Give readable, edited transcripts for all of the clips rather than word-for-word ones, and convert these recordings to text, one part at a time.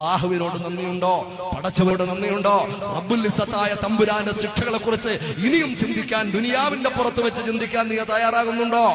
അല്ലാഹുവിനോട് നന്ദിയുണ്ടോ? പടച്ചവനോട് നന്ദിയുണ്ടോ? റബ്ബുൽ ഇസ്സത്തായ തമ്പുരാന്റെ ശിക്ഷകളെ കുറിച്ച് ഇനിയും ചിന്തിക്കാൻ, ദുനിയാവിന്റെ പുറത്ത് വെച്ച് ചിന്തിക്കാൻ നീ തയ്യാറാകുന്നുണ്ടോ?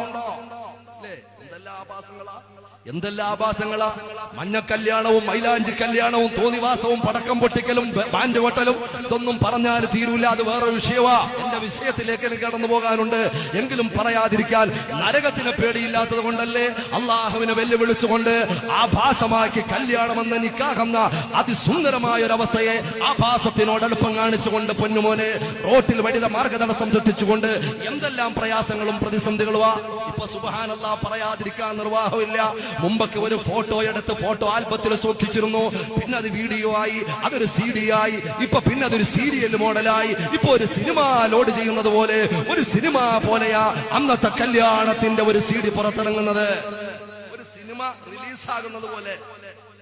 എന്തെല്ലാം ആഭാസങ്ങളാ! മഞ്ഞ കല്യാണവും മൈലാഞ്ചി കല്യാണവും തോന്നിവാസവും പടക്കം പൊട്ടിക്കലും ബാൻഡ് കൊട്ടലും ഇതൊന്നും പറഞ്ഞാൽ തീരൂല. അത് വേറെ വിഷയമാ. എന്റെ വിഷയത്തിലേക്ക് എനിക്ക് കടന്നു പോകാനുണ്ട്. എങ്കിലും പറയാതിരിക്കാൻ, നരകത്തിന് പേടിയില്ലാത്തത് കൊണ്ടല്ലേ അള്ളാഹുവിനെ വെല്ലുവിളിച്ചുകൊണ്ട് ആഭാസമാക്കി കല്യാണമെന്ന നിക്കാഹെന്ന അതിസുന്ദരമായ ഒരവസ്ഥയെ ആഭാസത്തിനോട് അടുപ്പം കാണിച്ചുകൊണ്ട് പൊന്നുമോനെ റോട്ടിൽ വടിത മാർഗതടസ്സം സൃഷ്ടിച്ചുകൊണ്ട് എന്തെല്ലാം പ്രയാസങ്ങളും പ്രതിസന്ധികളുവാ. ഇപ്പൊ സുബ്ഹാനല്ലാഹ് പറയാതിരിക്കാൻ നിർവാഹമില്ല. മുമ്പൊക്കെ ഒരു ഫോട്ടോ എടുത്ത് ഫോട്ടോ ആൽബത്തിൽ സൂക്ഷിച്ചിരുന്നു. പിന്നെ അത് വീഡിയോ ആയി, അതൊരു CD ആയി, ഇപ്പൊ പിന്നെ അതൊരു സീരിയൽ മോഡലായി. ഇപ്പൊ ഒരു സിനിമ ലോഡ് ചെയ്യുന്നത് പോലെ, ഒരു സിനിമ പോലെയാ അന്നത്തെ കല്യാണത്തിന്റെ ഒരു CD പുറത്തിറങ്ങുന്നത്. ഒരു സിനിമ റിലീസാകുന്നത് പോലെ,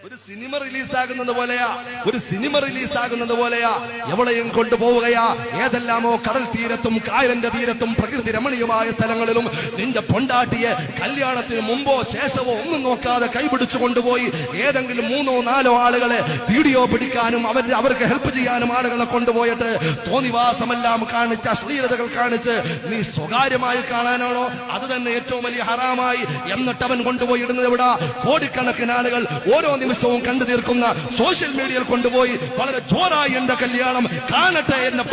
ഒരു സിനിമ റിലീസാകുന്നത് പോലെയാ, ഒരു സിനിമ റിലീസാകുന്നത് പോലെയാ. എവിടെയും കൊണ്ടുപോവുകയാ. ഏതെല്ലാമോ കടൽ തീരത്തും കായലിന്റെ തീരത്തും പ്രകൃതി രമണീയമായ സ്ഥലങ്ങളിലും നിന്റെ പൊണ്ടാട്ടിയെ കല്യാണത്തിന് മുമ്പോ ശേഷമോ ഒന്നും നോക്കാതെ കൈപിടിച്ചു കൊണ്ടുപോയി ഏതെങ്കിലും 3-4 ആളുകളെ വീഡിയോ പിടിക്കാനും അവർക്ക് ഹെൽപ്പ് ചെയ്യാനും ആളുകളെ കൊണ്ടുപോയിട്ട് തോന്നിവാസമെല്ലാം കാണിച്ച്, അശ്ലീലതകൾ കാണിച്ച് നീ സ്വകാര്യമായി കാണാനാണോ? അത് തന്നെ ഏറ്റവും വലിയ ഹറാമായി. എന്നിട്ട് അവൻ കൊണ്ടുപോയി ഇടുന്നത് എവിടാ? കോടിക്കണക്കിന് ആളുകൾ ഓരോ നിമിഷവും കണ്ടു തീർക്കുന്ന സോഷ്യൽ മീഡിയയിൽ കൊണ്ടുപോയി വളരെ ജോറായി എന്റെ കല്യാണം കാണട്ടെ, എന്റെ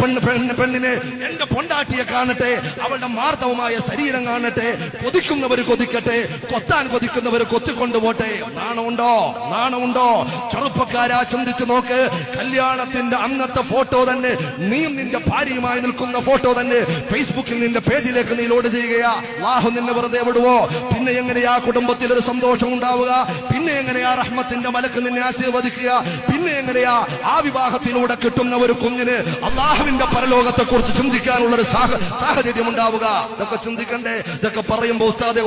പെണ്ണിനെ, എന്റെ പൊണ്ടാട്ടിയെ കാണട്ടെ, അവളുടെ മാർദ്ദവമായ ശരീരം കാണട്ടെ, കൊതിക്കുന്നവർ കൊതിക്കട്ടെ, കൊത്താൻ കൊതിക്കുന്നവർ കൊത്തിക്കൊണ്ടുപോട്ടെ. നാണമുണ്ടോ? നാണമുണ്ടോ? ചെറുപ്പക്കാരാ, ചിന്തിച്ചു നോക്ക്. കല്യാണത്തിന്റെ അന്നത്തെ ഫോട്ടോ തന്നെ, നീയും നിന്റെ ഭാര്യയുമായി നിൽക്കുന്ന ഫോട്ടോ തന്നെ ഫേസ്ബുക്കിൽ നിന്റെ പേജിലേക്ക് നീ ലോഡ് ചെയ്യുകയാ. അല്ലാഹു നിന്നെ വെറുതെ വിടുവോ? പിന്നെ എങ്ങനെയാ കുടുംബത്തിൽ ഒരു സന്തോഷം ഉണ്ടാവുക? പിന്നെ എങ്ങനെയാ റഹ്മത്തിന്റെ മലക്ക് നിന്നെ ആശീർവദിക്കുക? പിന്നെ എങ്ങനെയാ ആ വിവാഹത്തിലൂടെ കിട്ടുന്ന ഒരു കുഞ്ഞിന് അള്ളാഹുവിന്റെ പരലോകത്തെ കുറിച്ച് ചിന്തിക്കാനുള്ള ഒരു സാഹചര്യം ഉണ്ടാവുക? ഇതൊക്കെ ചിന്തിക്കണ്ടേ? ഇതൊക്കെ പറയുമ്പോ ഉസ്താദെ